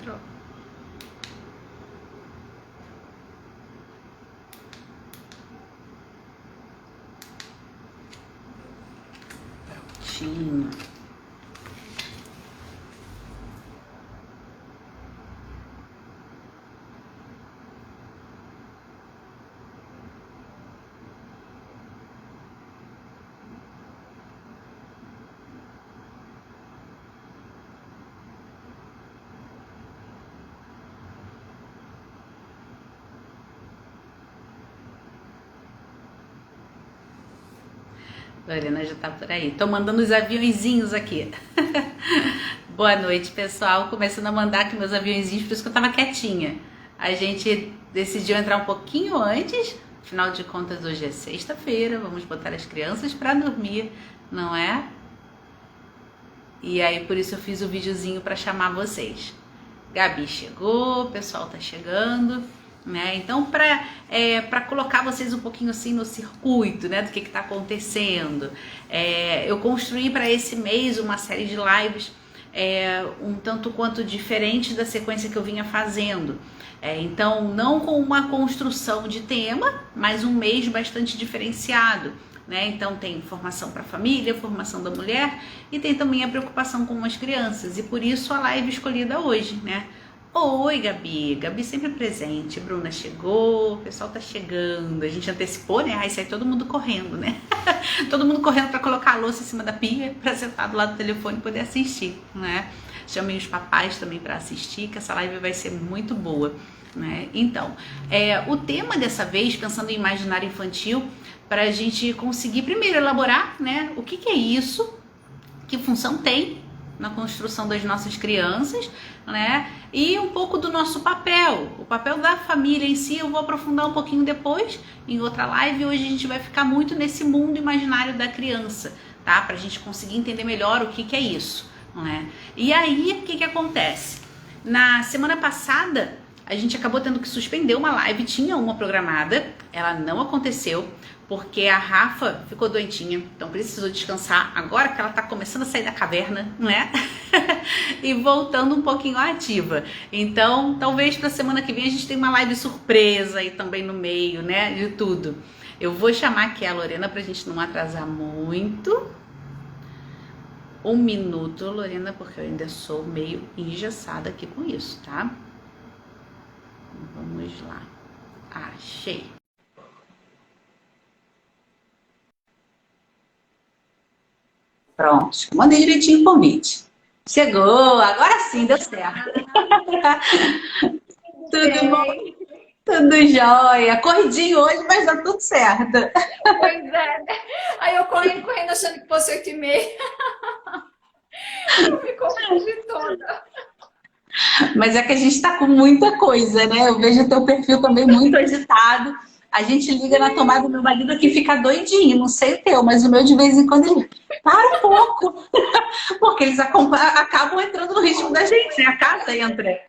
Troca. Prontinho. Lorena já tá por aí. Tô mandando os aviãozinhos aqui. Boa noite, pessoal. Começando a mandar aqui meus aviãozinhos, por isso que eu tava quietinha. A gente decidiu entrar um pouquinho antes. Afinal de contas, hoje é sexta-feira. Vamos botar as crianças pra dormir, não é? E aí, por isso eu fiz o videozinho pra chamar vocês. Gabi chegou, o pessoal tá chegando. Né? Então, para colocar vocês um pouquinho assim no circuito, né, do que está acontecendo, eu construí para esse mês uma série de lives um tanto quanto diferente da sequência que eu vinha fazendo. Então, não com uma construção de tema, mas um mês bastante diferenciado. Né? Então, tem formação para a família, formação da mulher e tem também a preocupação com as crianças. E por isso a live escolhida hoje, né? Oi, Gabi. Gabi sempre presente. Bruna chegou, o pessoal tá chegando. A gente antecipou, né? Aí sai todo mundo correndo, né? Todo mundo correndo para colocar a louça em cima da pia para sentar do lado do telefone e poder assistir, né? Chamei os papais também para assistir, que essa live vai ser muito boa, né? Então, o tema dessa vez, pensando em imaginário infantil, para a gente conseguir primeiro elaborar, né? O que é isso? Que função tem na construção das nossas crianças, né? E um pouco do nosso papel, o papel da família em si. Eu vou aprofundar um pouquinho depois em outra live. Hoje a gente vai ficar muito nesse mundo imaginário da criança, tá? Pra gente conseguir entender melhor o que é isso, né? E aí, o que acontece? Na semana passada, a gente acabou tendo que suspender uma live, tinha uma programada, ela não aconteceu, porque a Rafa ficou doentinha, então precisou descansar agora que ela tá começando a sair da caverna, não é? E voltando um pouquinho ativa. Então, talvez pra semana que vem a gente tenha uma live surpresa aí também no meio, né, de tudo. Eu vou chamar aqui a Lorena pra gente não atrasar muito. Um minuto, Lorena, porque eu ainda sou meio engessada aqui com isso, tá? Vamos lá. Achei. Pronto, mandei direitinho o convite. Chegou, agora sim, deu certo. Tudo bom? Tudo jóia. Corridinho hoje, mas dá tudo certo. Pois é, né? Aí eu correndo achando que fosse 8h30. Eu me confundi toda. Mas é que a gente tá com muita coisa, né? Eu vejo o teu perfil também muito agitado. A gente liga na tomada do meu marido que fica doidinho, não sei o teu, mas o meu de vez em quando ele para um pouco, porque eles acabam entrando no ritmo da gente, né? A casa entra.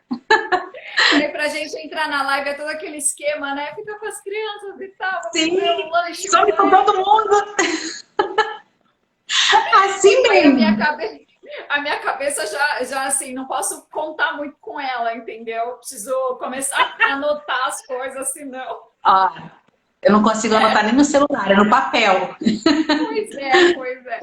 Aí pra gente entrar na live é todo aquele esquema, né? Fica com as crianças e tal, vamos Sim, comer um lanche, um some com banho. todo mundo. Assim Aí mesmo. a minha cabeça já assim, não posso contar muito com ela, entendeu? Preciso começar a anotar as coisas, senão. Ó, eu não consigo anotar nem no celular, é no papel. Pois é, pois é.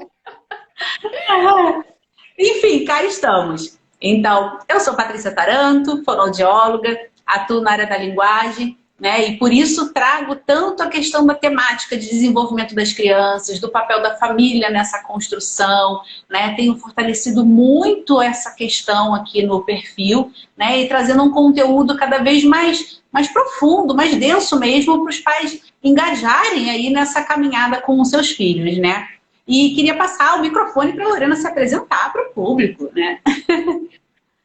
Enfim, cá estamos. Então, eu sou Patrícia Taranto, fonoaudióloga, atuo na área da linguagem, né? E por isso trago tanto a questão da temática de desenvolvimento das crianças, do papel da família nessa construção, né? Tenho fortalecido muito essa questão aqui no perfil, né? E trazendo um conteúdo cada vez mais profundo, mais denso mesmo, para os pais engajarem aí nessa caminhada com os seus filhos, né? E queria passar o microfone para a Lorena se apresentar para o público, né?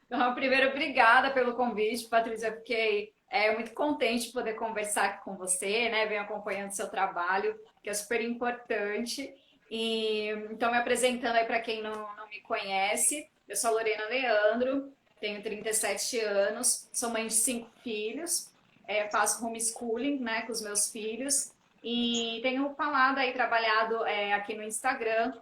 Então, primeiro, obrigada pelo convite, Patrícia. Eu fiquei muito contente de poder conversar aqui com você, né? Venho acompanhando seu trabalho, que é super importante. E então, me apresentando aí para quem não me conhece, eu sou a Lorena Leandro, tenho 37 anos, sou mãe de 5 filhos, faço homeschooling, né, com os meus filhos e tenho falado aí, trabalhado aqui no Instagram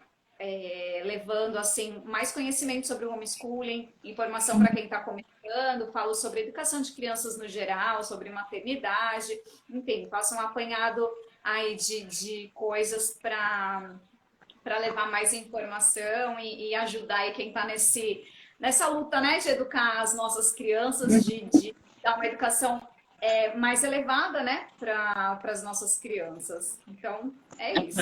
levando assim mais conhecimento sobre o homeschooling, informação para quem está começando, falo sobre educação de crianças no geral, sobre maternidade, enfim, faço um apanhado aí de coisas para levar mais informação e ajudar aí quem está nessa luta, né, de educar as nossas crianças, de dar uma educação mais elevada, né, para as nossas crianças. Então, é isso.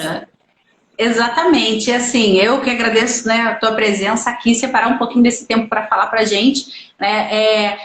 Exatamente, assim, eu que agradeço, né, a tua presença aqui, separar um pouquinho desse tempo para falar para a gente, né,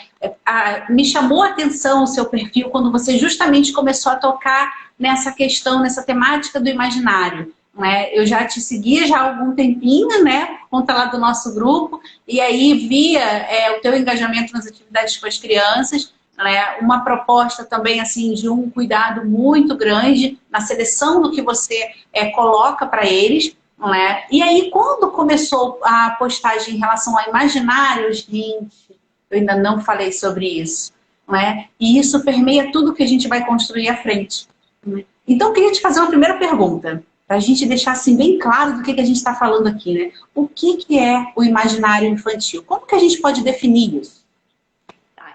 me chamou a atenção o seu perfil quando você justamente começou a tocar nessa questão, nessa temática do imaginário, né, eu já te seguia já há algum tempinho, né, por conta lá do nosso grupo, e aí via o teu engajamento nas atividades com as crianças, né, uma proposta também assim de um cuidado muito grande na seleção do que você coloca para eles, né? E aí quando começou a postagem em relação a imaginários, gente, eu ainda não falei sobre isso, né? E isso permeia tudo que a gente vai construir à frente, né? Então eu queria te fazer uma primeira pergunta, para a gente deixar assim bem claro do que a gente está falando aqui, né? O que é o imaginário infantil? Como que a gente pode definir isso?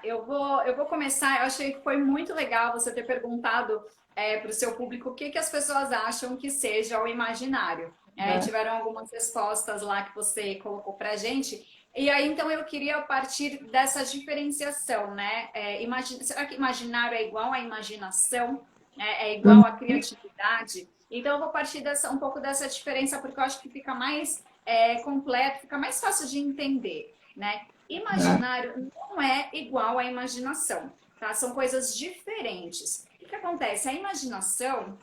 Eu vou começar. Eu achei que foi muito legal você ter perguntado para o seu público o que as pessoas acham que seja o imaginário. Tiveram algumas respostas lá que você colocou para a gente. E aí, então, eu queria partir dessa diferenciação, né? Será que imaginário é igual à imaginação? É igual à criatividade? Então, eu vou partir um pouco dessa diferença, porque eu acho que fica mais completo, fica mais fácil de entender, né? Imaginário não é igual à imaginação, tá? São coisas diferentes. O que acontece? A imaginação,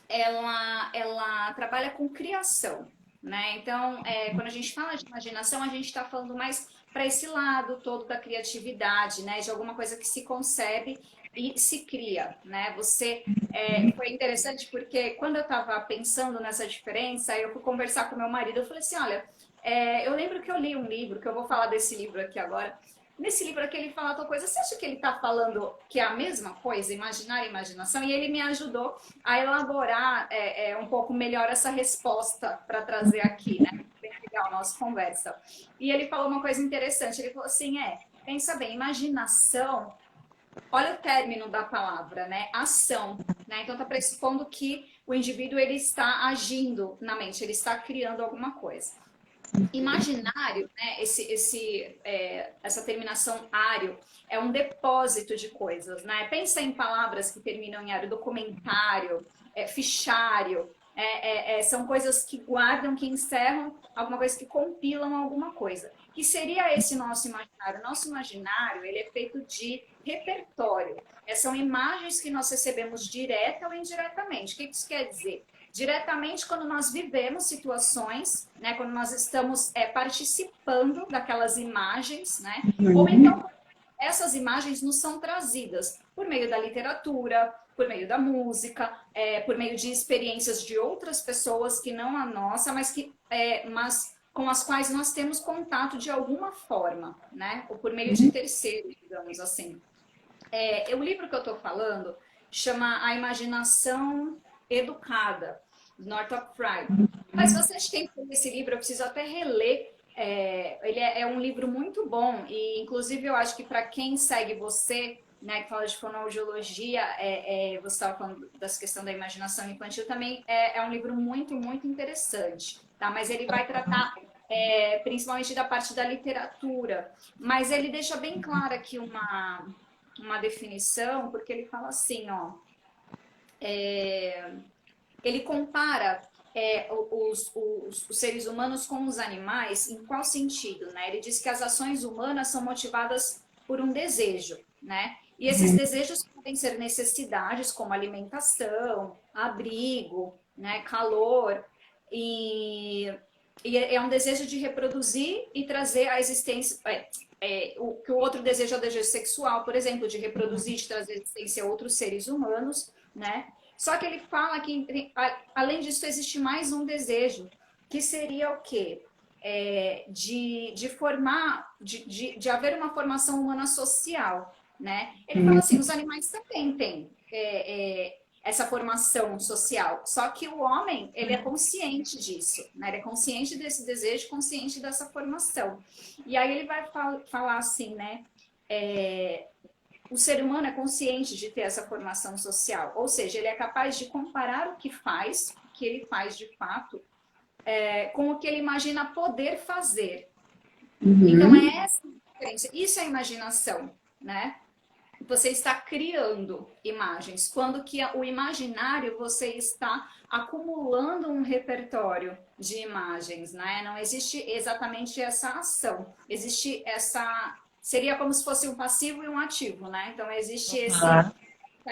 ela trabalha com criação, né? Então, quando a gente fala de imaginação, a gente está falando mais para esse lado todo da criatividade, né? De alguma coisa que se concebe e se cria, né? Foi interessante porque quando eu estava pensando nessa diferença, eu fui conversar com meu marido, eu falei assim, olha, eu lembro que eu li um livro, que eu vou falar desse livro aqui agora. Nesse livro aqui ele fala tal coisa. Você acha que ele está falando que é a mesma coisa, imaginar e imaginação? E ele me ajudou a elaborar um pouco melhor essa resposta para trazer aqui, né? Bem legal a nossa conversa. E ele falou uma coisa interessante. Ele falou assim, pensa bem, imaginação, olha o término da palavra, né? Ação, né? Então está pressupondo que o indivíduo ele está agindo na mente, ele está criando alguma coisa. Imaginário, né, essa terminação ário, é um depósito de coisas, né? Pensa em palavras que terminam em ário, documentário, fichário, são coisas que guardam, que encerram alguma coisa, que compilam alguma coisa. Que seria esse nosso imaginário? Nosso imaginário, ele é feito de repertório. São imagens que nós recebemos direta ou indiretamente. O que isso quer dizer? Diretamente quando nós vivemos situações, né, quando nós estamos participando daquelas imagens, né, ou então essas imagens nos são trazidas por meio da literatura, por meio da música, por meio de experiências de outras pessoas que não a nossa, mas com as quais nós temos contato de alguma forma, né, ou por meio de terceiros, digamos assim. O livro que eu estou falando chama A Imaginação Educada, Northrop Frye. Mas se vocês têm esse livro, eu preciso até reler. Ele é um livro muito bom e, inclusive, eu acho que para quem segue você, né, que fala de fonoaudiologia, você estava falando dessa questão da imaginação infantil, também é um livro muito, muito interessante, tá? Mas ele vai tratar principalmente da parte da literatura, mas ele deixa bem clara aqui uma definição, porque ele fala assim, ó, ele compara os seres humanos com os animais, em qual sentido, né? Ele diz que as ações humanas são motivadas por um desejo, né? E esses desejos podem ser necessidades como alimentação, abrigo, né, calor, e é um desejo de reproduzir e trazer a existência. O que o outro desejo é o desejo sexual, por exemplo, de reproduzir, de trazer a existência a outros seres humanos, né? Só que ele fala que, além disso, existe mais um desejo, que seria o quê? De haver uma formação humana social, né? Ele fala assim, os animais também têm essa formação social. Só que o homem, ele é consciente disso, né? Ele é consciente desse desejo, consciente dessa formação. E aí ele vai falar assim, né? O ser humano é consciente de ter essa formação social, ou seja, ele é capaz de comparar o que ele faz de fato, com o que ele imagina poder fazer. Então, é essa a diferença. Isso é imaginação, né? Você está criando imagens, quando que o imaginário você está acumulando um repertório de imagens, né? Não existe exatamente essa ação, existe essa... Seria como se fosse um passivo e um ativo, né? Então, existe essa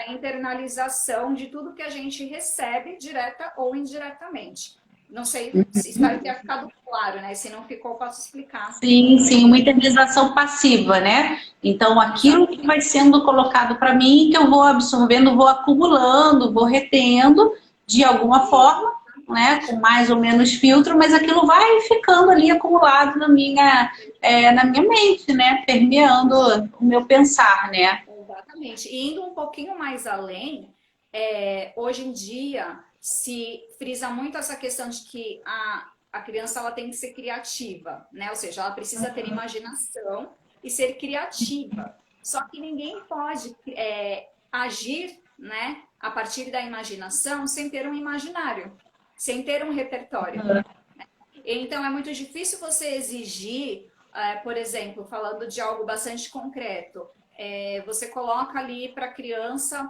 internalização de tudo que a gente recebe, direta ou indiretamente. Não sei, espero ter ficado claro, né? Se não ficou, posso explicar. Sim, sim, uma internalização passiva, né? Então, aquilo que vai sendo colocado para mim, que eu vou absorvendo, vou acumulando, vou retendo de alguma forma, né? Com mais ou menos filtro, mas aquilo vai ficando ali acumulado na minha mente, né? Permeando o meu pensar, né? Exatamente. E indo um pouquinho mais além, hoje em dia se frisa muito essa questão de que a criança ela tem que ser criativa, né? Ou seja, ela precisa ter imaginação e ser criativa. Só que ninguém pode agir, né, a partir da imaginação sem ter um imaginário, sem ter um repertório. Então, é muito difícil você exigir, por exemplo, falando de algo bastante concreto, você coloca ali para a criança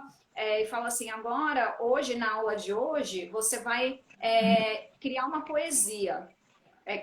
e fala assim, agora, hoje, na aula de hoje, você vai criar uma poesia,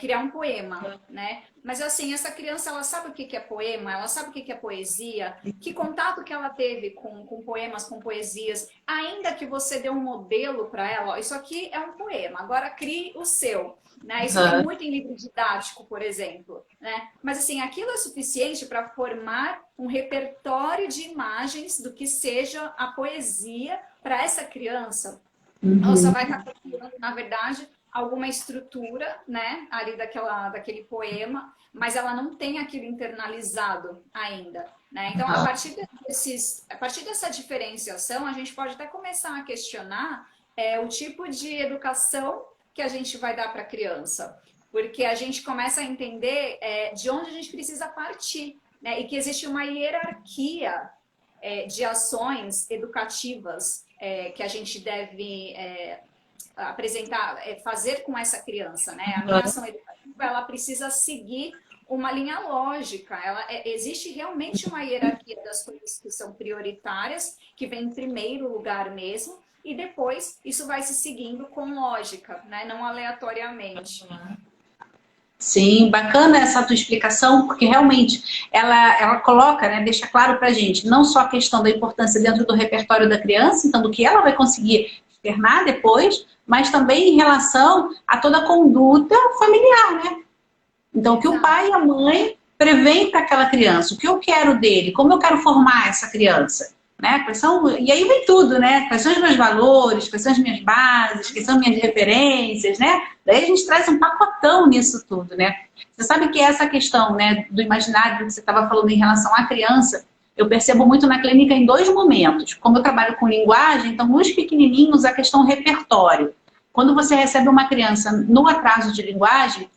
criar um poema, né? Mas assim, essa criança, ela sabe o que é poema, ela sabe o que é poesia, que contato que ela teve com poemas, com poesias, ainda que você dê um modelo para ela, ó, isso aqui é um poema, agora crie o seu, né? Isso tem muito em livro didático, por exemplo, né? Mas assim, aquilo é suficiente para formar um repertório de imagens do que seja a poesia para essa criança. Ela só vai estar criando, na verdade, alguma estrutura, né, ali daquele poema, mas ela não tem aquilo internalizado ainda, né? Então, a partir dessa diferenciação, a gente pode até começar a questionar o tipo de educação que a gente vai dar para a criança, porque a gente começa a entender de onde a gente precisa partir, né? E que existe uma hierarquia de ações educativas que a gente deve apresentar, fazer com essa criança, né? A minha ação educativa, ela precisa seguir uma linha lógica. Existe realmente uma hierarquia das coisas que são prioritárias, que vem em primeiro lugar mesmo, e depois isso vai se seguindo com lógica, né? Não aleatoriamente. Sim, bacana essa tua explicação, porque realmente ela coloca, né, deixa claro pra gente, não só a questão da importância dentro do repertório da criança, então do que ela vai conseguir externar depois, mas também em relação a toda a conduta familiar, né? Então, o que o pai e a mãe prevêem para aquela criança, o que eu quero dele, como eu quero formar essa criança, né? E aí vem tudo, né? Quais são os meus valores, quais são as minhas bases, quais são minhas referências, né? Daí a gente traz um pacotão nisso tudo, né? Você sabe que essa questão, né, do imaginário que você estava falando em relação à criança, eu percebo muito na clínica em dois momentos. Como eu trabalho com linguagem, então nos pequenininhos a questão repertório. Quando você recebe uma criança no atraso de linguagem,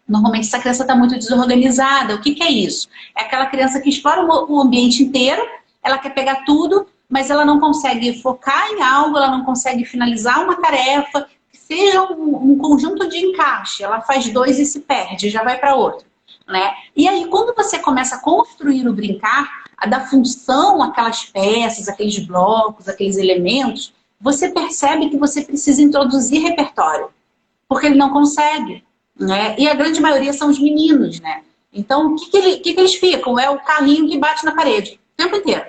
normalmente essa criança está muito desorganizada. O que é isso? É aquela criança que explora o ambiente inteiro, ela quer pegar tudo, mas ela não consegue focar em algo, ela não consegue finalizar uma tarefa, que seja um conjunto de encaixe. Ela faz dois e se perde, já vai para outro, né? E aí, quando você começa a construir o brincar, a dar função àquelas peças, aqueles blocos, aqueles elementos, você percebe que você precisa introduzir repertório, porque ele não consegue, né? E a grande maioria são os meninos, né? Então, o que eles ficam? É o carrinho que bate na parede o tempo inteiro,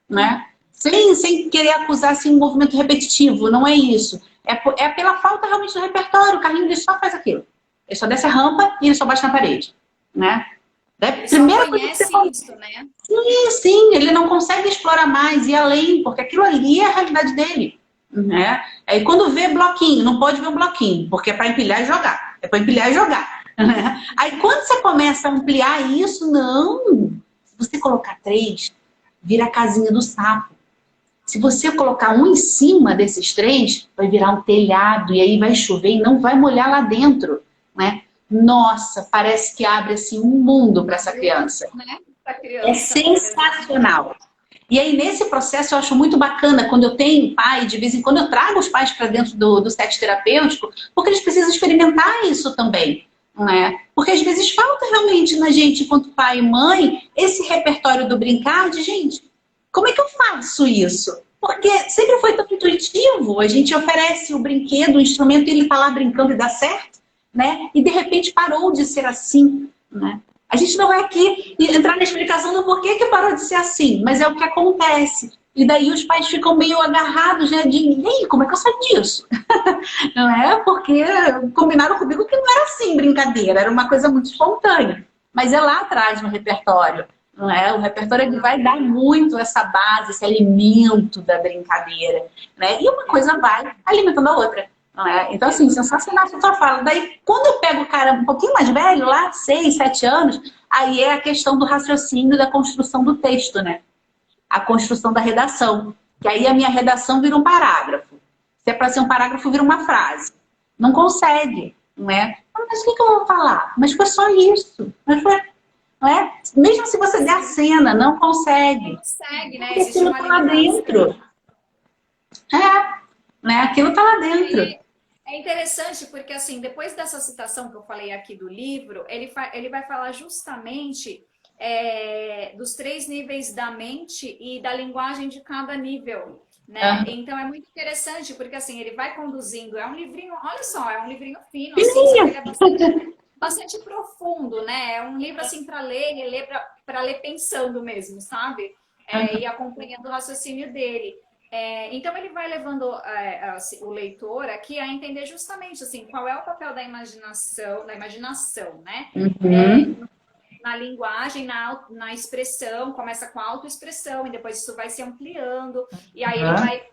né? Sem querer acusar assim, um movimento repetitivo, não é isso. É pela falta realmente do repertório. O carrinho ele só faz aquilo. Ele só desce a rampa e ele só bate na parede, né? Ele só conhece isso, né? Sim, ele não consegue explorar mais e além, porque aquilo ali é a realidade dele, né? Aí quando vê bloquinho, não pode ver um bloquinho, porque é para empilhar e jogar. É para empilhar e jogar, né? Aí quando você começa a ampliar isso, não. Se você colocar 3, vira a casinha do sapo. Se você colocar um em cima desses três, vai virar um telhado e aí vai chover e não vai molhar lá dentro, né? Nossa, parece que abre assim um mundo para essa criança. Né? Pra É criança. sensacional. E aí, nesse processo, eu acho muito bacana quando eu tenho pai, de vez em quando eu trago os pais para dentro do set terapêutico, porque eles precisam experimentar isso também, não é? Porque às vezes falta realmente na gente, enquanto pai e mãe, esse repertório do brincar de, gente, como é que eu faço isso? Porque sempre foi tão intuitivo, a gente oferece o brinquedo, o instrumento, e ele está lá brincando e dá certo, né? E de repente parou de ser assim, né? A gente não vai aqui entrar na explicação do porquê que parou de ser assim, mas é o que acontece. E daí os pais ficam meio agarrados, né? De, e aí, como é que eu saio disso? Não é? Porque combinaram comigo que não era assim brincadeira, era uma coisa muito espontânea. Mas é lá atrás no repertório. Não é? O repertório ele vai dar muito essa base, esse alimento da brincadeira. Né? E uma coisa vai alimentando a outra. Não é? Então, assim, sensacional a sua fala. Daí, quando eu pego o cara um pouquinho mais velho, lá, 6, 7 anos, aí é a questão do raciocínio e da construção do texto, né? A construção da redação. Que aí a minha redação vira um parágrafo. Se é para ser um parágrafo, vira uma frase. Não consegue, não é? Mas o que eu vou falar? Mas foi só isso. Mas foi, não é? Mesmo se você der a cena, não consegue. Não consegue, né? Porque Existe aquilo uma está lá limitação. dentro. É, né? Aquilo está lá dentro. É interessante porque, assim, depois dessa citação que eu falei aqui do livro, ele vai falar justamente dos 3 níveis da mente e da linguagem de cada nível, né? Então, é muito interessante porque, assim, ele vai conduzindo. É um livrinho, olha só, é um livrinho fino, assim, só que ele é bastante profundo, né? É um livro, assim, para ler e ler para ler pensando mesmo, sabe? E acompanhando o raciocínio dele. Então ele vai levando assim, o leitor aqui a entender justamente assim qual é o papel da imaginação, né? Uhum. Na linguagem, na expressão, começa com a autoexpressão e depois isso vai se ampliando e aí ele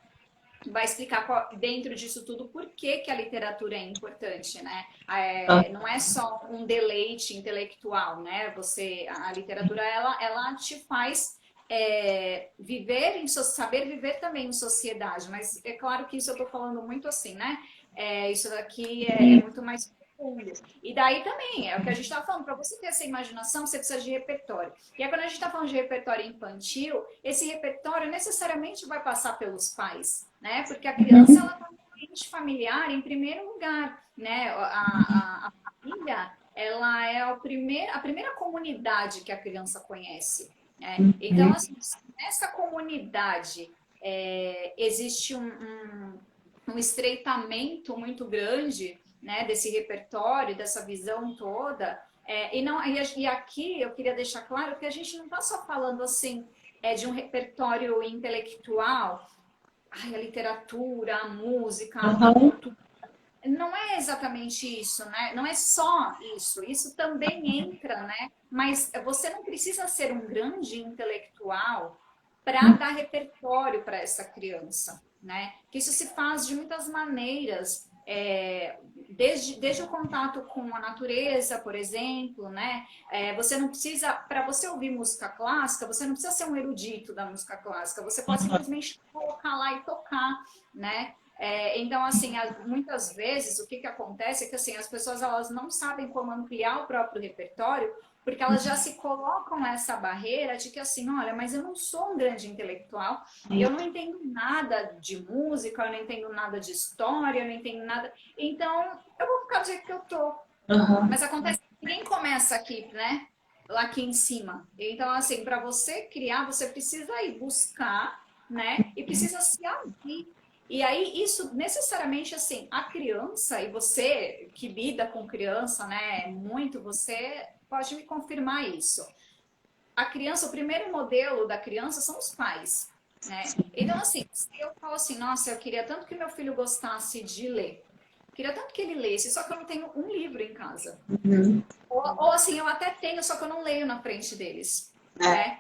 vai explicar dentro disso tudo por que a literatura é importante, né? Não é só um deleite intelectual, né? A literatura ela te faz saber viver também em sociedade, mas é claro que isso eu estou falando muito assim, né? Isso daqui é muito mais profundo. E daí também, é o que a gente estava falando, para você ter essa imaginação, você precisa de repertório. E aí, quando a gente está falando de repertório infantil, esse repertório necessariamente vai passar pelos pais, né? Porque a criança, ela está no ambiente familiar em primeiro lugar, né? A família, ela é a primeira comunidade que a criança conhece. Então, assim, nessa comunidade existe um estreitamento muito grande, né, desse repertório, dessa visão toda. E aqui eu queria deixar claro que a gente não está só falando assim de um repertório intelectual, a literatura, a música, a alta cultura. Não é exatamente isso, né? Não é só isso. Isso também entra, né? Mas você não precisa ser um grande intelectual para dar repertório para essa criança, né? Que isso se faz de muitas maneiras, desde o contato com a natureza, por exemplo, né? Você não precisa, para você ouvir música clássica, você não precisa ser um erudito da música clássica. Você pode simplesmente colocar lá e tocar, né? Então, assim, muitas vezes o que acontece é que assim, as pessoas elas não sabem como ampliar o próprio repertório, porque elas já se colocam nessa barreira de que assim, olha, mas eu não sou um grande intelectual, eu não entendo nada de música, eu não entendo nada de história, eu não entendo nada, então eu vou ficar do jeito que eu tô. Mas acontece que ninguém começa aqui, né? Lá aqui em cima. Então, assim, para você criar, você precisa ir buscar, né? E precisa se abrir. E aí, isso necessariamente, assim, a criança, e você que lida com criança, né, muito, você pode me confirmar isso. A criança, o primeiro modelo da criança são os pais, né? Então, assim, se eu falo assim, nossa, eu queria tanto que meu filho gostasse de ler, eu queria tanto que ele lesse, só que eu não tenho um livro em casa. Ou assim, eu até tenho, só que eu não leio na frente deles. né?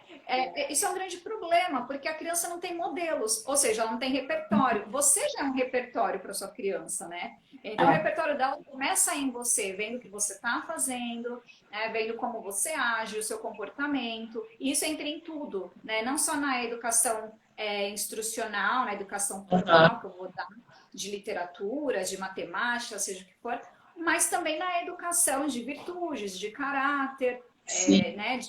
Isso é um grande problema, porque a criança não tem modelos, ou seja, ela não tem repertório. Você já é um repertório para sua criança, né? Então, o repertório dela começa em você, vendo o que você está fazendo, né? Vendo como você age, o seu comportamento. E isso entra em tudo, né? Não só na educação instrucional, na educação formal que eu vou dar, de literatura, de matemática, seja o que for, mas também na educação de virtudes, de caráter, né?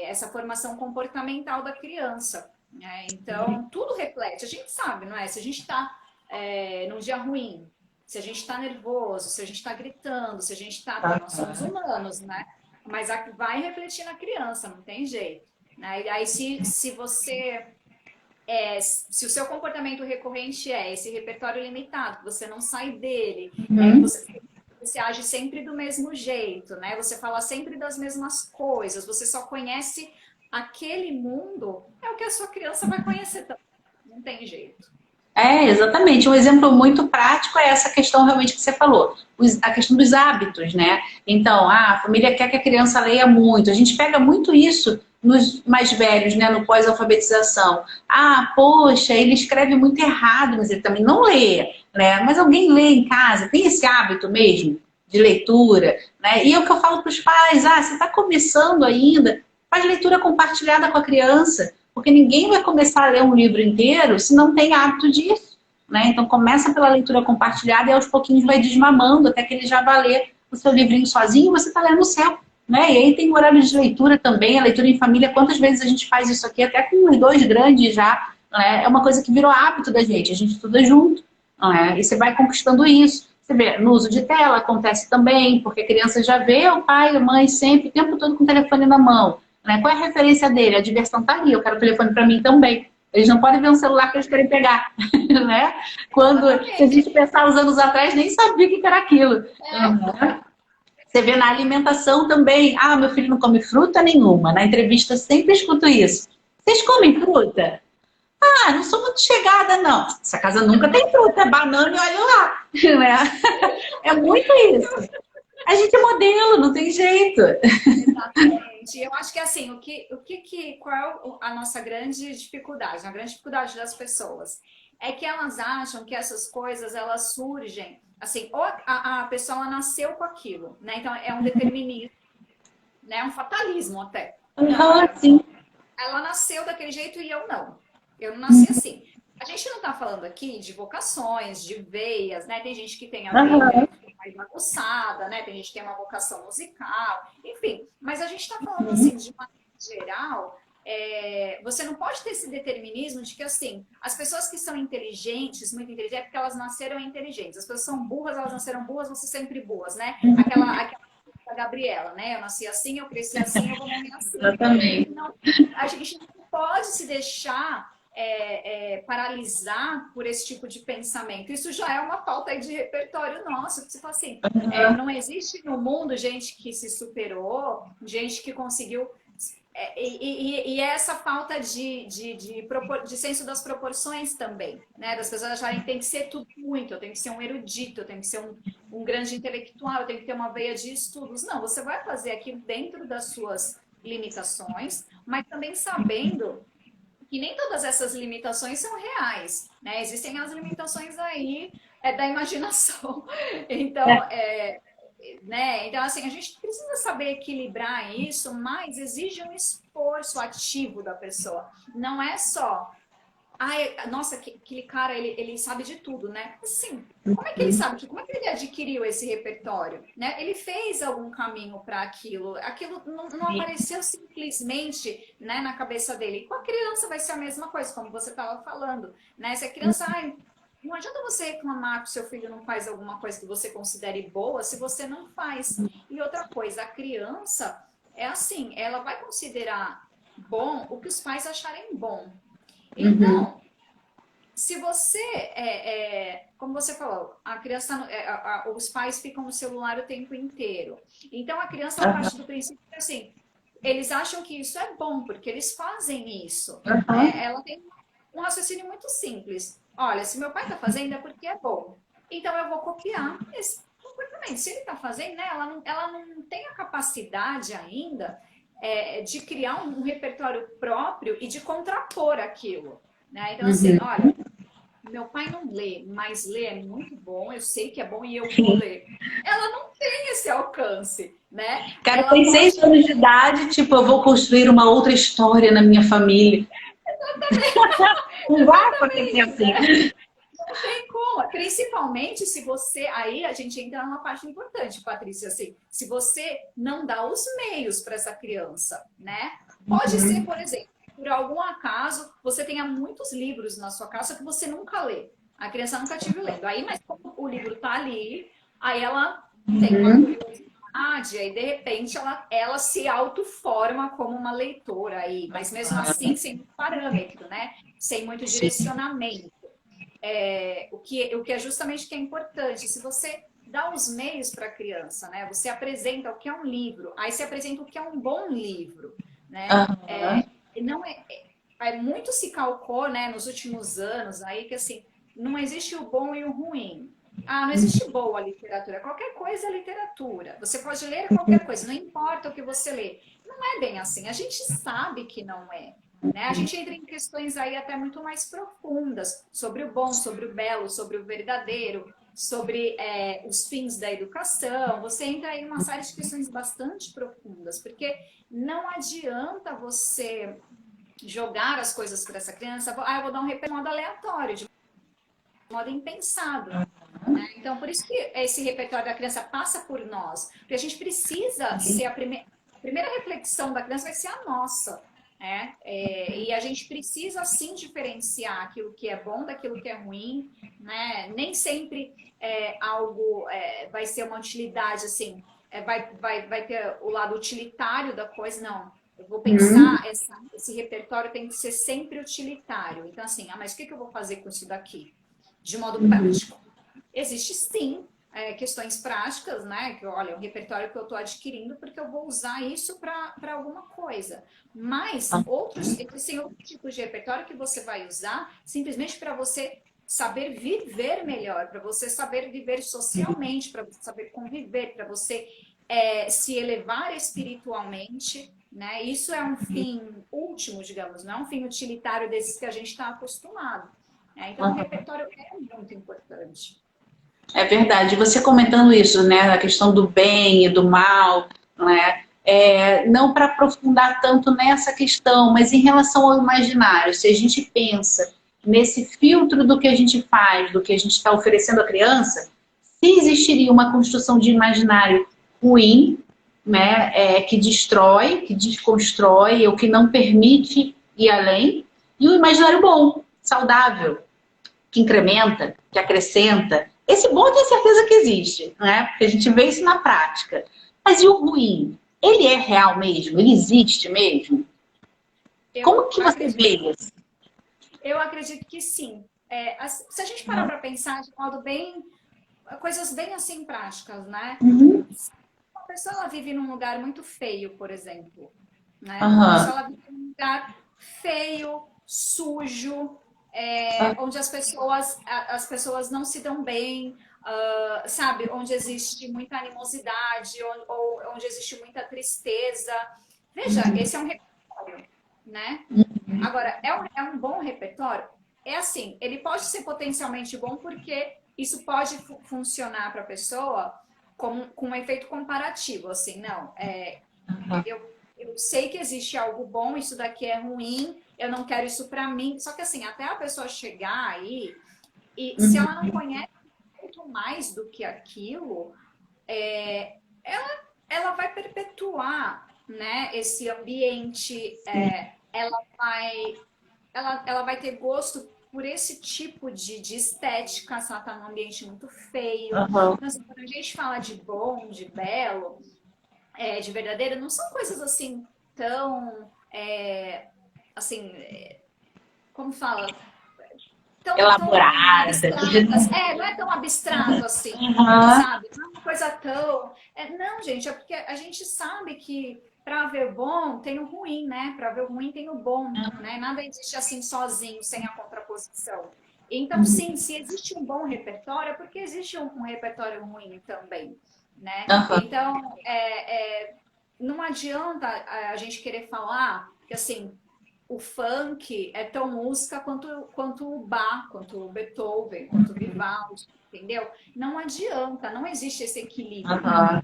Essa formação comportamental da criança, né? Então, tudo reflete. A gente sabe, não é? Se a gente está num dia ruim, se a gente está nervoso, se a gente está gritando, se a gente está... Nós somos humanos, né? Mas vai refletir na criança, não tem jeito. Né? E aí, se você... se o seu comportamento recorrente é esse repertório limitado, que você não sai dele, você age sempre do mesmo jeito, né? Você fala sempre das mesmas coisas, você só conhece aquele mundo, é o que a sua criança vai conhecer também. Não tem jeito. Exatamente. Um exemplo muito prático é essa questão realmente que você falou, a questão dos hábitos, né? Então, a família quer que a criança leia muito. A gente pega muito isso nos mais velhos, né? No pós-alfabetização. Ah, poxa, ele escreve muito errado, mas ele também não lê, né? Mas alguém lê em casa, tem esse hábito mesmo de leitura, né? E é o que eu falo para os pais, você está começando ainda, faz leitura compartilhada com a criança. Porque ninguém vai começar a ler um livro inteiro se não tem hábito disso, né? Então começa pela leitura compartilhada e aos pouquinhos vai desmamando até que ele já vai ler o seu livrinho sozinho e você está lendo o seu, né? E aí tem o horário de leitura também, a leitura em família. Quantas vezes a gente faz isso aqui, até com os dois grandes já, né? É uma coisa que virou hábito da gente, a gente estuda junto, né? E você vai conquistando isso. Você vê, no uso de tela acontece também, porque a criança já vê o pai e a mãe sempre, o tempo todo com o telefone na mão. Né? Qual é a referência dele? A diversão está ali, eu quero o telefone para mim também. Eles não podem ver um celular que eles querem pegar. Né? Quando, se a gente pensar uns anos atrás, nem sabia o que era aquilo. Uhum. Você vê na alimentação também. Meu filho não come fruta nenhuma. Na entrevista eu sempre escuto isso. Vocês comem fruta? Não sou muito chegada, não. Essa casa nunca tem fruta, é banana e olha lá. Né? É muito isso. A gente é modelo, não tem jeito. Exatamente. Eu acho que assim, qual é a nossa grande dificuldade? A grande dificuldade das pessoas é que elas acham que essas coisas elas surgem, assim, ou a pessoa ela nasceu com aquilo, né? Então é um determinismo, né? Um fatalismo até. Sim. Ela nasceu daquele jeito e eu não. Eu não nasci assim. A gente não está falando aqui de vocações, de veias, né? Tem gente que tem a veia mais aguçada, né? Tem gente que tem uma vocação musical, enfim. Mas a gente está falando assim de uma geral. Você não pode ter esse determinismo de que assim as pessoas que são inteligentes, muito inteligentes, é porque elas nasceram inteligentes. As pessoas são burras, elas nasceram burras, vão ser sempre boas, né? Aquela da Gabriela, né? Eu nasci assim, eu cresci assim, eu vou morrer assim. Exatamente. Não, a gente não pode se deixar paralisar por esse tipo de pensamento. Isso já é uma falta de repertório nosso. Você fala assim, não existe no mundo gente que se superou, gente que conseguiu... E essa falta de senso das proporções também, né? Das pessoas acharem que tem que ser tudo muito, eu tenho que ser um erudito, eu tenho que ser um grande intelectual, eu tenho que ter uma veia de estudos. Não, você vai fazer aquilo dentro das suas limitações, mas também sabendo que nem todas essas limitações são reais, né? Existem as limitações aí da imaginação. Então, né? Então, assim, a gente precisa saber equilibrar isso, mas exige um esforço ativo da pessoa. Não é só, nossa, aquele cara, ele sabe de tudo, né? Assim, como é que ele sabe? Como é que ele adquiriu esse repertório? Né? Ele fez algum caminho para aquilo. Aquilo não apareceu simplesmente, né, na cabeça dele. E com a criança vai ser a mesma coisa, como você estava falando. Né? Se a criança... não adianta você reclamar que o seu filho não faz alguma coisa que você considere boa se você não faz. E outra coisa, a criança é assim, ela vai considerar bom o que os pais acharem bom. Então, se você, como você falou, a criança, os pais ficam no celular o tempo inteiro. Então, a criança parte do princípio que, assim, eles acham que isso é bom, porque eles fazem isso. Ela tem um raciocínio muito simples. Olha, se meu pai está fazendo é porque é bom. Então, eu vou copiar esse comportamento. Se ele está fazendo, né, ela não tem a capacidade ainda de criar um repertório próprio e de contrapor aquilo, né? Então, assim, olha, meu pai não lê, mas lê é muito bom, eu sei que é bom e eu vou ler. Ela não tem esse alcance, né? Cara, Ela tem pode 6 anos de idade, tipo, eu vou construir uma outra história na minha família. Não vai acontecer assim. tem como, principalmente se você, aí a gente entra numa parte importante, Patrícia, assim, se você não dá os meios para essa criança, né? Pode ser, por exemplo, por algum acaso, você tenha muitos livros na sua casa que você nunca lê. A criança nunca te viu lendo. Aí, mas como o livro tá ali, aí ela tem uma curiosidade, aí de repente ela se autoforma como uma leitora aí, mas mesmo assim sem muito parâmetro, né? Sem muito direcionamento. O que é justamente que é importante. Se você dá os meios para a criança, né? Você apresenta o que é um livro, aí você apresenta o que é um bom livro, né? Não muito se calcou, né, nos últimos anos aí que assim não existe o bom e o ruim. Ah, não existe boa literatura. Qualquer coisa é literatura. Você pode ler qualquer coisa, não importa o que você lê. Não é bem assim. A gente sabe que não é. Né? A gente entra em questões aí até muito mais profundas sobre o bom, sobre o belo, sobre o verdadeiro, sobre os fins da educação. Você entra aí em uma série de questões bastante profundas, porque não adianta você jogar as coisas para essa criança. Eu vou dar um repertório de modo aleatório, de modo impensado. Né? Então, por isso que esse repertório da criança passa por nós. Porque a gente precisa ser a primeira reflexão da criança vai ser a nossa. E a gente precisa sim diferenciar aquilo que é bom daquilo que é ruim, né? Nem sempre algo vai ser uma utilidade assim, vai ter o lado utilitário da coisa, não. Eu vou pensar, esse repertório tem que ser sempre utilitário. Então, assim, mas o que eu vou fazer com isso daqui? De modo prático. Existe sim questões práticas, né? Que olha, o repertório que eu estou adquirindo porque eu vou usar isso para alguma coisa. Mas existem outros tipos de repertório que você vai usar simplesmente para você saber viver melhor, para você saber viver socialmente, para você saber conviver, para você se elevar espiritualmente, né? Isso é um fim último, digamos, não é um fim utilitário desses que a gente está acostumado. Então, o repertório é muito importante. É verdade. Você comentando isso, né, a questão do bem e do mal, né? Não para aprofundar tanto nessa questão, mas em relação ao imaginário, se a gente pensa nesse filtro do que a gente faz, do que a gente está oferecendo à criança, se existiria uma construção de imaginário ruim, né, que destrói, que desconstrói, ou que não permite ir além, e o imaginário bom, saudável, que incrementa, que acrescenta. Esse bom eu tenho certeza que existe, né? Porque a gente vê isso na prática. Mas e o ruim? Ele é real mesmo? Ele existe mesmo? Como que você vê isso? Eu acredito que sim. Se a gente parar para pensar de modo bem... Coisas bem assim práticas, né? Uma pessoa ela vive num lugar muito feio, por exemplo. Né? Uma pessoa ela vive num lugar feio, sujo, onde as pessoas não se dão bem, sabe? Onde existe muita animosidade, ou onde existe muita tristeza. Veja, esse é um repertório, né? Agora, é um bom repertório? É assim, ele pode ser potencialmente bom porque isso pode funcionar para a pessoa com um efeito comparativo, assim, não, eu sei que existe algo bom, isso daqui é ruim, eu não quero isso para mim. Só que assim, até a pessoa chegar aí, e se ela não conhece muito mais do que aquilo, ela vai perpetuar, né, esse ambiente, ela vai ter gosto por esse tipo de estética, se ela está num ambiente muito feio. Então, assim, quando a gente fala de bom, de belo, de verdadeiro, não são coisas assim tão, assim, como fala? Tão Elaborada. abstratas. Não é tão abstrato assim, sabe? Não é uma coisa tão... não, gente, é porque a gente sabe que para ver bom tem o ruim, né? Para ver o ruim tem o bom, né? Nada existe assim sozinho, sem a contraposição. Então, sim, se existe um bom repertório, é porque existe um repertório ruim também, né? Então, não adianta a gente querer falar que, assim, o funk é tão música quanto o Bach, quanto o Beethoven, quanto o Vivaldi, entendeu? Não adianta, não existe esse equilíbrio. Aham.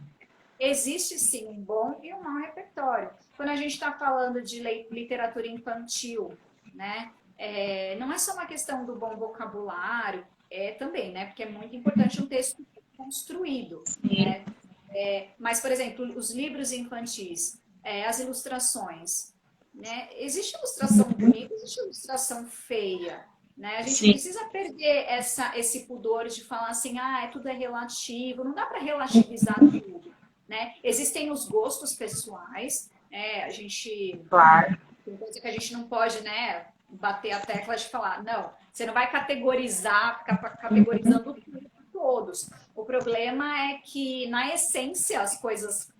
Existe sim um bom e um mau repertório. Quando a gente está falando de literatura infantil, né? Não é só uma questão do bom vocabulário, também, né? Porque é muito importante um texto construído, Sim. né? Mas, por exemplo, os livros infantis, as ilustrações, né? Existe ilustração bonita, existe ilustração feia, né? A gente Sim. precisa perder esse pudor de falar assim, tudo é relativo, não dá para relativizar tudo, né? Existem os gostos pessoais, a gente Claro. tem coisa que a gente não pode, né, bater a tecla de falar, não, você não vai categorizar, ficar categorizando tudo para todos. O problema é que, na essência, as coisas,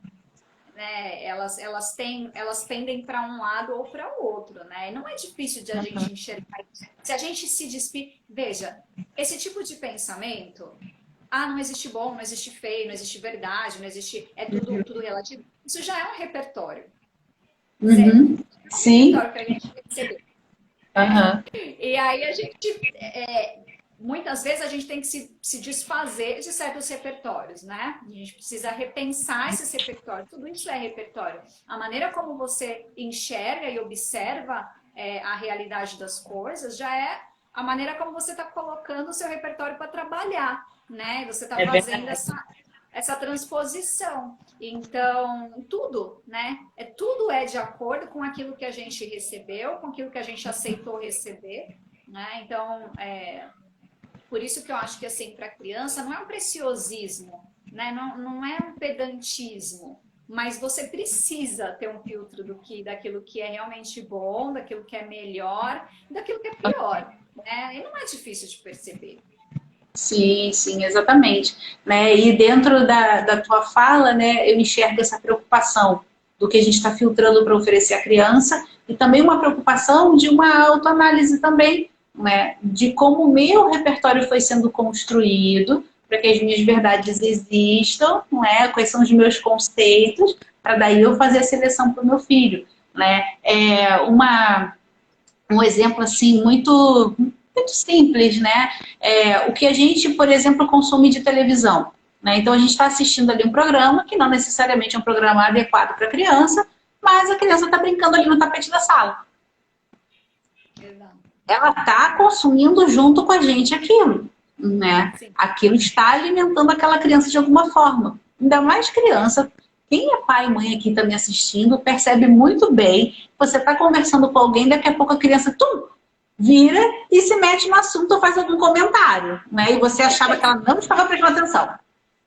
né, elas pendem para um lado ou para o outro, né? E não é difícil de a gente enxergar isso. Se a gente se despir, veja, esse tipo de pensamento, não existe bom, não existe feio, não existe verdade, não existe, é tudo relativo. Isso já é um repertório, certo? Uhum. É um Sim. repertório para a gente perceber. Aham. E aí a gente, muitas vezes a gente tem que se desfazer de certos repertórios, né? A gente precisa repensar esses repertórios. Tudo isso é repertório. A maneira como você enxerga e observa a realidade das coisas já é a maneira como você está colocando o seu repertório para trabalhar, né? Você está É fazendo verdade. essa transposição. Então, tudo, né? Tudo é de acordo com aquilo que a gente recebeu, com aquilo que a gente aceitou receber, né? Então, por isso que eu acho que, assim, para a criança não é um preciosismo, né? Não é um pedantismo, mas você precisa ter um filtro daquilo que é realmente bom, daquilo que é melhor, daquilo que é pior, né? E não é difícil de perceber. Sim, sim, exatamente. Né? E dentro da tua fala, né, eu enxergo essa preocupação do que a gente está filtrando para oferecer à criança e também uma preocupação de uma autoanálise também, né, de como o meu repertório foi sendo construído para que as minhas verdades existam, né, quais são os meus conceitos, para daí eu fazer a seleção para o meu filho. Né? Um exemplo assim muito simples, né? O que a gente, por exemplo, consome de televisão. Né? Então a gente está assistindo ali um programa que não necessariamente é um programa adequado para a criança, mas a criança está brincando ali no tapete da sala. Exato. Ela está consumindo junto com a gente aquilo, né? Sim. Aquilo está alimentando aquela criança de alguma forma. Ainda mais criança. Quem é pai e mãe aqui também assistindo percebe muito bem. Você está conversando com alguém, daqui a pouco a criança vira e se mete no assunto ou faz algum comentário, né? E você achava que ela não estava prestando atenção.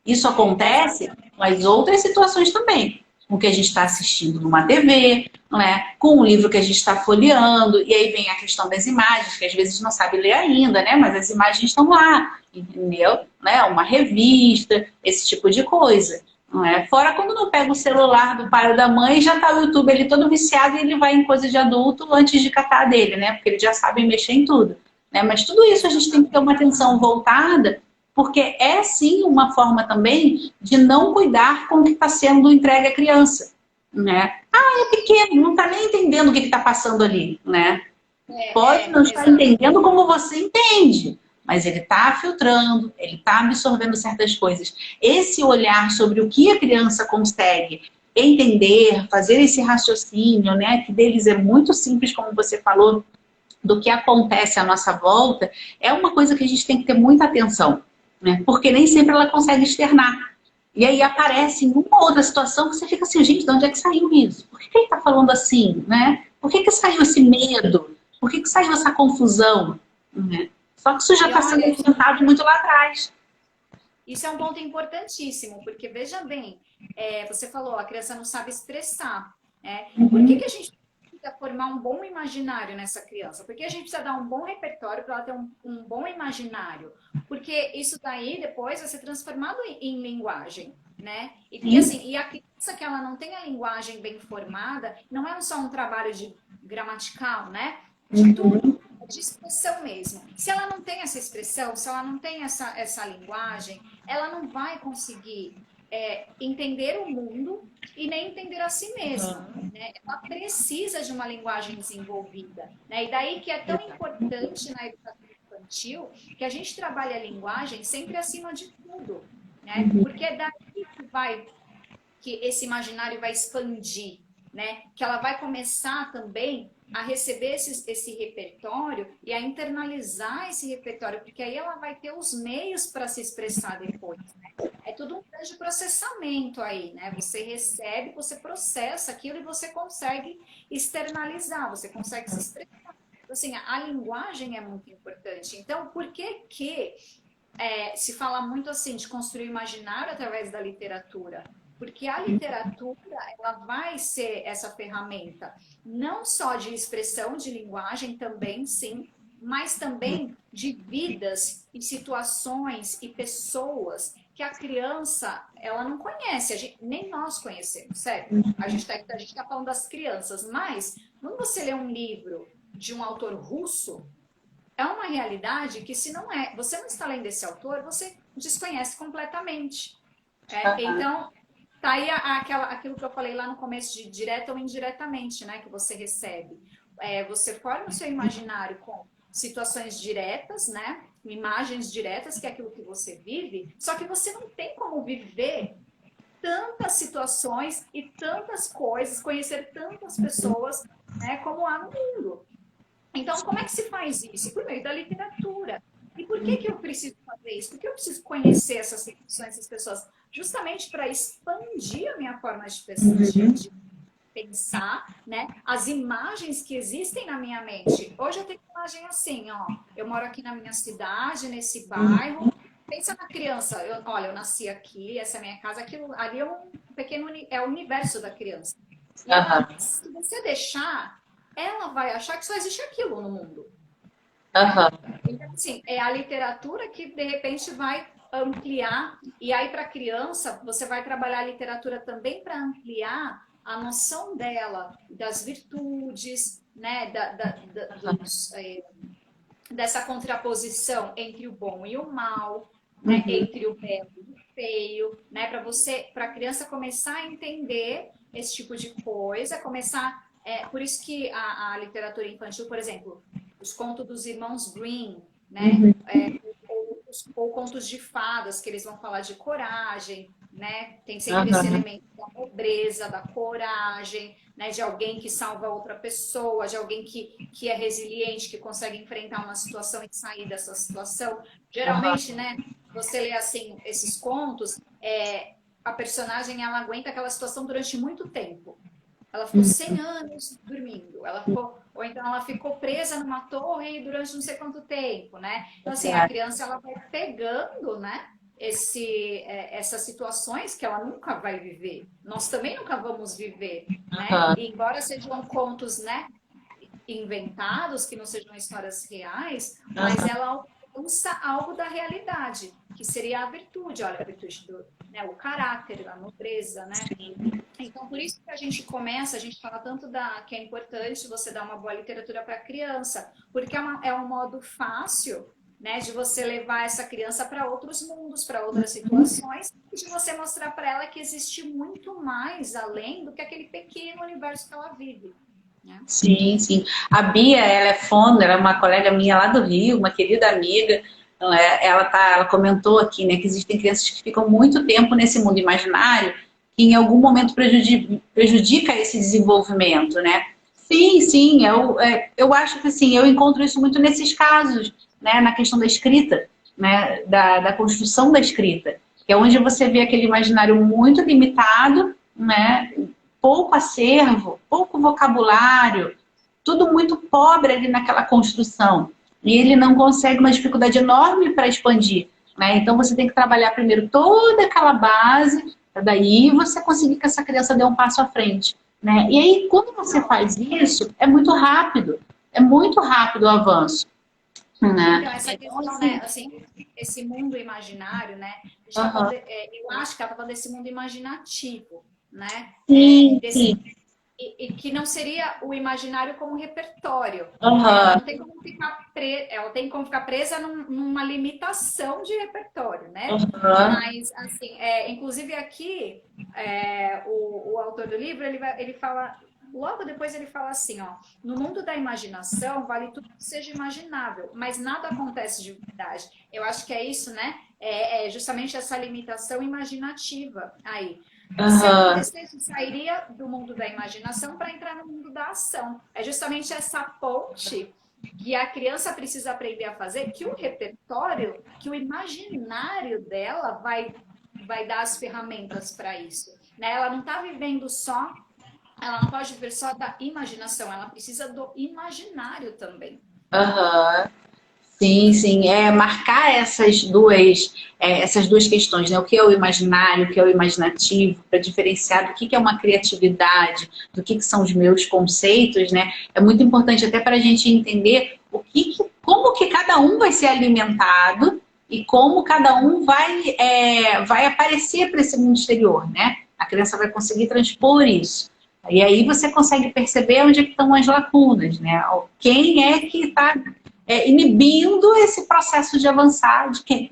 Isso acontece com as outras situações também. Com o que a gente está assistindo numa TV, né? Com o livro que a gente está folheando, e aí vem a questão das imagens, que às vezes não sabe ler ainda, né? Mas as imagens estão lá, entendeu? Né? Uma revista, esse tipo de coisa. Não é? Fora quando não pega o celular do pai ou da mãe, já tá o YouTube ali todo viciado e ele vai em coisa de adulto antes de catar dele, né? Porque ele já sabe mexer em tudo. Né? Mas tudo isso a gente tem que ter uma atenção voltada, porque é sim uma forma também de não cuidar com o que está sendo entregue à criança. Né? É pequeno, não está nem entendendo o que está passando ali. Né? Pode não estar Exato. entendendo como você entende, mas ele está filtrando, ele está absorvendo certas coisas. Esse olhar sobre o que a criança consegue entender, fazer esse raciocínio, né, que deles é muito simples, como você falou, do que acontece à nossa volta, é uma coisa que a gente tem que ter muita atenção, né, porque nem sempre ela consegue externar. E aí aparece em uma outra situação que você fica assim, gente, de onde é que saiu isso? Por que ele está falando assim, né? Por que saiu esse medo? Por que saiu essa confusão? Né? Só que isso já E está sendo olha, inventado muito lá atrás. isso é um ponto importantíssimo, porque veja bem, você falou, a criança não sabe expressar. Por que a gente precisa formar um bom imaginário nessa criança? Porque a gente precisa dar um bom repertório para ela ter um bom imaginário. Porque isso daí depois vai ser transformado em linguagem. Né? E assim, e a criança que ela não tem a linguagem bem formada, não é só um trabalho de gramatical, né? De tudo, de expressão mesmo. Se ela não tem essa expressão, se ela não tem essa linguagem, ela não vai conseguir entender o mundo e nem entender a si mesma, né? Ela precisa de uma linguagem desenvolvida, né? E daí que é tão importante na educação infantil que a gente trabalha a linguagem sempre acima de tudo, né? Porque é daí que esse imaginário vai expandir, né? Que ela vai começar também a receber esse repertório e a internalizar esse repertório, porque aí ela vai ter os meios para se expressar depois, né? É tudo um grande processamento aí, né? Você recebe, você processa aquilo e você consegue externalizar, você consegue se expressar. Então, assim, a linguagem é muito importante. Então, por que se fala muito assim de construir o imaginário através da literatura? Porque a literatura, ela vai ser essa ferramenta, não só de expressão de linguagem, também, sim, mas também de vidas e situações e pessoas que a criança, ela não conhece, nem nós conhecemos, sério. A gente tá falando das crianças, mas quando você lê um livro de um autor russo, é uma realidade que se não você não está lendo esse autor, você desconhece completamente. Então, tá aí aquilo que eu falei lá no começo, de direta ou indiretamente, né, que você recebe. Você forma o seu imaginário com situações diretas, né, imagens diretas, que é aquilo que você vive, só que você não tem como viver tantas situações e tantas coisas, conhecer tantas pessoas, né, como há no mundo. Então, como é que se faz isso? Por meio da literatura. E por que eu preciso fazer isso? Porque eu preciso conhecer essas situações, essas pessoas, justamente para expandir a minha forma de pensar, né? As imagens que existem na minha mente. Hoje eu tenho uma imagem assim, ó. Eu moro aqui na minha cidade, nesse bairro. Pensa na criança. Olha, eu nasci aqui, essa é a minha casa. Aquilo ali é um pequeno o universo da criança. E ela, se você deixar, ela vai achar que só existe aquilo no mundo. Então, assim, é a literatura que, de repente, vai ampliar. E aí, para a criança, você vai trabalhar a literatura também para ampliar a noção dela, das virtudes, né, dessa contraposição entre o bom e o mal, né, entre o belo e o feio, né, para a criança começar a entender esse tipo de coisa, começar. Por isso que a literatura infantil, por exemplo, os contos dos irmãos Grimm, né, ou contos de fadas, que eles vão falar de coragem, né? Tem sempre esse elemento da nobreza, da coragem, né? De alguém que salva outra pessoa, de alguém que é resiliente, que consegue enfrentar uma situação e sair dessa situação. Geralmente, né? Você lê assim esses contos, a personagem ela aguenta aquela situação durante muito tempo. Ela ficou 100 anos dormindo. Ou então ela ficou presa numa torre durante não sei quanto tempo, né? Então, assim, a criança ela vai pegando, né? Essas situações que ela nunca vai viver. Nós também nunca vamos viver, né? E embora sejam contos, né? Inventados, que não sejam histórias reais, mas ela alcança algo da realidade, que seria a virtude. Olha, a virtude né, o caráter, a nobreza, né? Então, por isso que a gente fala tanto que é importante você dar uma boa literatura para a criança, porque é um modo fácil, né, de você levar essa criança para outros mundos, para outras situações, e de você mostrar para ela que existe muito mais além do que aquele pequeno universo que ela vive. Né? Sim, sim. A Bia, ela é fono, ela é uma colega minha lá do Rio, uma querida amiga. Ela comentou aqui, né, que existem crianças que ficam muito tempo nesse mundo imaginário que em algum momento prejudica esse desenvolvimento, né? Sim, sim, eu acho que assim, eu encontro isso muito nesses casos, né, na questão da escrita, né, da construção da escrita, que é onde você vê aquele imaginário muito limitado, né, pouco acervo, pouco vocabulário, tudo muito pobre ali naquela construção. E ele não consegue, uma dificuldade enorme para expandir, né? Então você tem que trabalhar primeiro toda aquela base, daí você conseguir que essa criança dê um passo à frente, né? E aí, quando você faz isso, é muito rápido o avanço. Né? Então, essa questão, né, assim, esse mundo imaginário, né? Eu acho que ela está falando desse mundo imaginativo, né? Sim, sim. E que não seria o imaginário como repertório. Ela Aham, não tem como ficar ela tem como ficar presa numa limitação de repertório, né? aham, Mas, assim, inclusive aqui, o autor do livro, ele fala, logo depois ele fala assim, ó, no mundo da imaginação, vale tudo que seja imaginável, mas nada acontece de verdade. Eu acho que é isso, né? É justamente essa limitação imaginativa aí. Se aham, acontecesse, sairia do mundo da imaginação para entrar no mundo da ação. É justamente essa ponte que a criança precisa aprender a fazer, que o repertório, que o imaginário dela vai dar as ferramentas para isso. Né? Ela não está vivendo só, ela não pode viver só da imaginação, ela precisa do imaginário também. aham. Sim, sim, marcar essas duas questões, né? O que é o imaginário, o que é o imaginativo, para diferenciar do que é uma criatividade, do que são os meus conceitos, né? É muito importante até para a gente entender como que cada um vai ser alimentado e como cada um vai aparecer para esse mundo exterior, né? A criança vai conseguir transpor isso. E aí você consegue perceber onde é que estão as lacunas, né? Quem é que está inibindo esse processo de avançar de quem?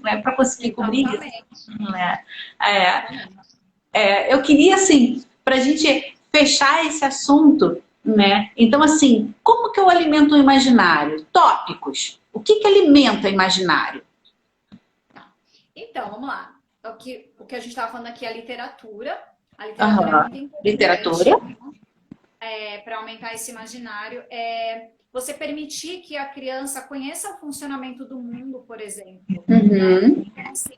Né, para conseguir cobrir isso. Exatamente. Né? É, Exatamente. eu queria, assim, para a gente fechar esse assunto, né? Então, assim, como que eu alimento o imaginário? Tópicos. O que alimenta o imaginário? Tá. Então, vamos lá. O que a gente estava falando aqui é a literatura. A literatura é Uhum. muito importante Literatura. para aumentar esse imaginário. É você permitir que a criança conheça o funcionamento do mundo, por exemplo, né? Uhum. Então, assim,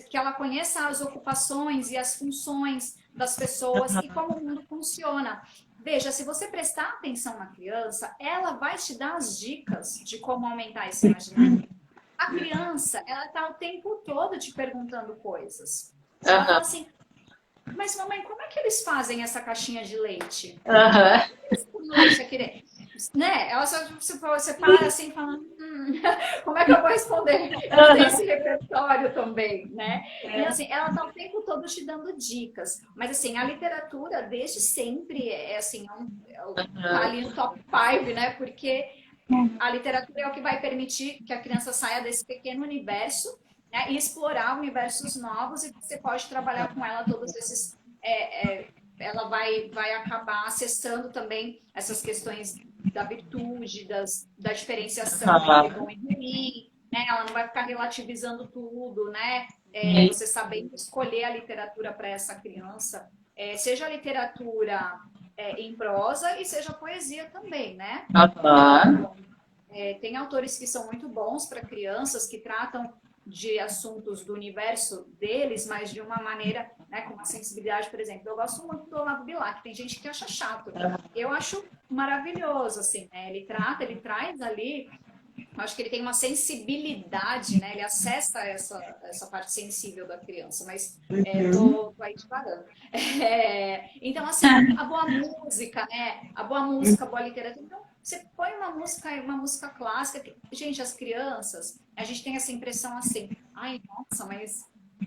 que ela conheça as ocupações e as funções das pessoas e como o mundo funciona. Veja, se você prestar atenção na criança, ela vai te dar as dicas de como aumentar esse imaginário. A criança, ela está o tempo todo te perguntando coisas. Ela fala Uhum. assim, mas mamãe, como é que eles fazem essa caixinha de leite? Uhum. Eles põem leite aqui, né? Ela só, você para assim e fala, como é que eu vou responder? Eu não tenho esse repertório também, né? Então, assim, ela está o tempo todo te dando dicas. Mas, assim, a literatura, desde sempre, assim, tá ali no top 5, né? Porque a literatura é o que vai permitir que a criança saia desse pequeno universo, né, e explorar universos novos, e você pode trabalhar com ela todos esses. Ela vai acabar acessando também essas questões da virtude, da diferenciação entre Uhum. bom e ruim, né? Ela não vai ficar relativizando tudo, né? Você sabendo escolher a literatura para essa criança, seja a literatura em prosa e seja poesia também, né? Uhum. Então, tem autores que são muito bons para crianças, que tratam de assuntos do universo deles, mas de uma maneira, né, com uma sensibilidade, por exemplo. Eu gosto muito do Olavo Bilac, tem gente que acha chato. Eu acho maravilhoso, assim, né? Ele traz ali, eu acho que ele tem uma sensibilidade, né? Ele acessa essa parte sensível da criança, mas tô aí divagando. Então, assim, a boa música, né? A boa música, a boa literatura. Então, você põe uma música clássica. Gente, as crianças, a gente tem essa impressão assim, ai, nossa, mas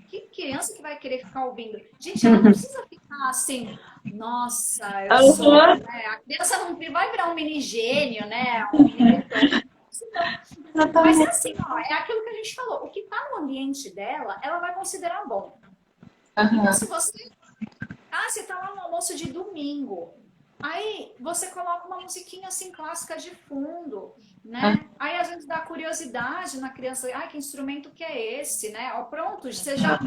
que criança que vai querer ficar ouvindo? Gente, ela não precisa ficar assim, nossa, eu sou, Uhum. né? A criança não vai virar um mini gênio, né? Um mini Beethoven. Mas é Exatamente. assim, ó, é aquilo que a gente falou. O que está no ambiente dela, ela vai considerar bom. Então, Uhum. se você. Ah, você está lá no almoço de domingo. Aí você coloca uma musiquinha assim clássica de fundo, né? Aí às vezes dá curiosidade na criança. Ah, que instrumento que é esse, né? Ó, pronto, você já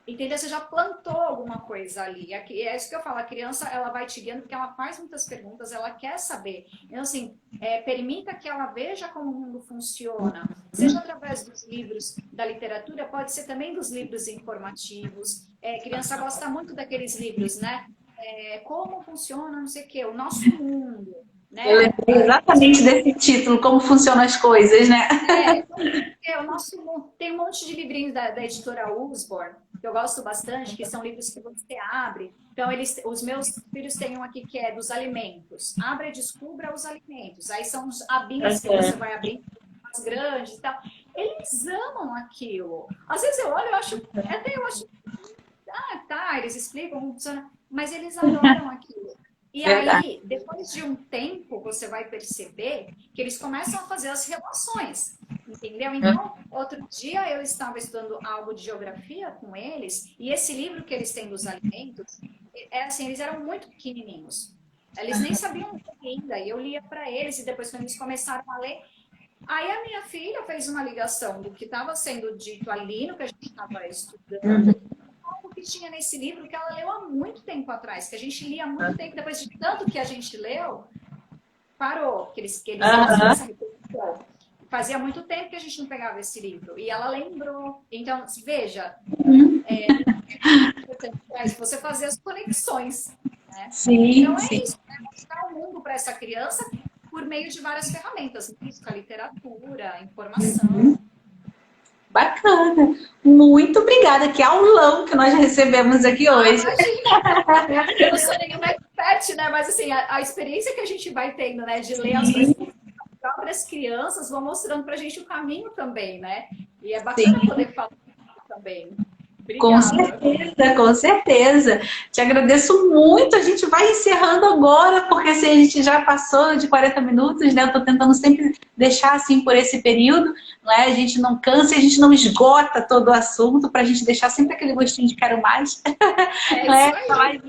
entendeu? Você já plantou alguma coisa ali. É isso que eu falo, a criança ela vai te guiando porque ela faz muitas perguntas, ela quer saber. Então, assim, permita que ela veja como o mundo funciona, seja através dos livros da literatura, pode ser também dos livros informativos. A criança gosta muito daqueles livros, né? Como funciona, não sei o quê, o nosso mundo, Eu né? lembrei exatamente desse título, como funcionam as coisas, né? O nosso tem um monte de livrinhos da editora Usborne que eu gosto bastante, que são livros que você abre. Então, os meus filhos têm um aqui que é dos alimentos. Abra e descubra os alimentos. Aí são os abinhos que você vai abrir, mais grandes e tal. Eles amam aquilo. Às vezes eu olho, eu acho, tá, eles explicam como funciona, mas eles adoram aquilo. E Verdade. aí, depois de um tempo, você vai perceber que eles começam a fazer as relações, entendeu? Então, outro dia eu estava estudando algo de geografia com eles, e esse livro que eles têm dos alimentos, é assim, eles eram muito pequenininhos. Eles nem sabiam ler ainda, e eu lia para eles, e depois quando eles começaram a ler, aí a minha filha fez uma ligação do que estava sendo dito ali no que a gente estava estudando, algo que tinha nesse livro que ela leu há muito tempo atrás, que a gente lia há muito tempo, depois de tanto que a gente leu, parou, que eles faziam essa repetição. Fazia muito tempo que a gente não pegava esse livro. E ela lembrou. Então, veja, você fazer as conexões. Né? Sim, Então, é sim. isso. Né? Mostrar o mundo para essa criança por meio de várias ferramentas. Música, literatura, informação. Bacana. Muito obrigada. Que aulão que nós recebemos aqui hoje. Imagina! Eu não sou nenhuma expert, né? Mas assim, a experiência que a gente vai tendo, né? De ler as coisas Sim, das próprias crianças vão mostrando pra gente o caminho também, né? E é bacana sim. poder falar também. Com Obrigada. certeza, com certeza. Te agradeço muito. A gente vai encerrando agora, porque assim, a gente já passou de 40 minutos, né? Eu estou tentando sempre deixar assim por esse período, não é? A gente não cansa, a gente não esgota todo o assunto, para a gente deixar sempre aquele gostinho de quero mais. É Não isso é? aí.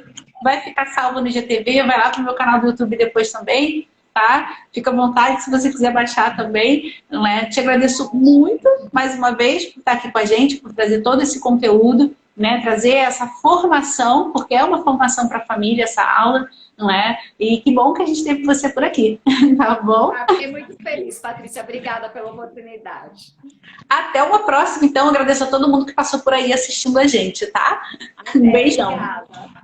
Vai ficar salvo no GTV, vai lá pro meu canal do YouTube depois também, tá? Fica à vontade se você quiser baixar também, não é? Te agradeço muito, mais uma vez, por estar aqui com a gente, por trazer todo esse conteúdo, né? Trazer essa formação, porque é uma formação para a família, essa aula, não é? E que bom que a gente teve você por aqui, tá bom? Ah, fiquei muito feliz, Patrícia. Obrigada pela oportunidade. Até uma próxima, então. Agradeço a todo mundo que passou por aí assistindo a gente, tá? Um Até, beijão. obrigada.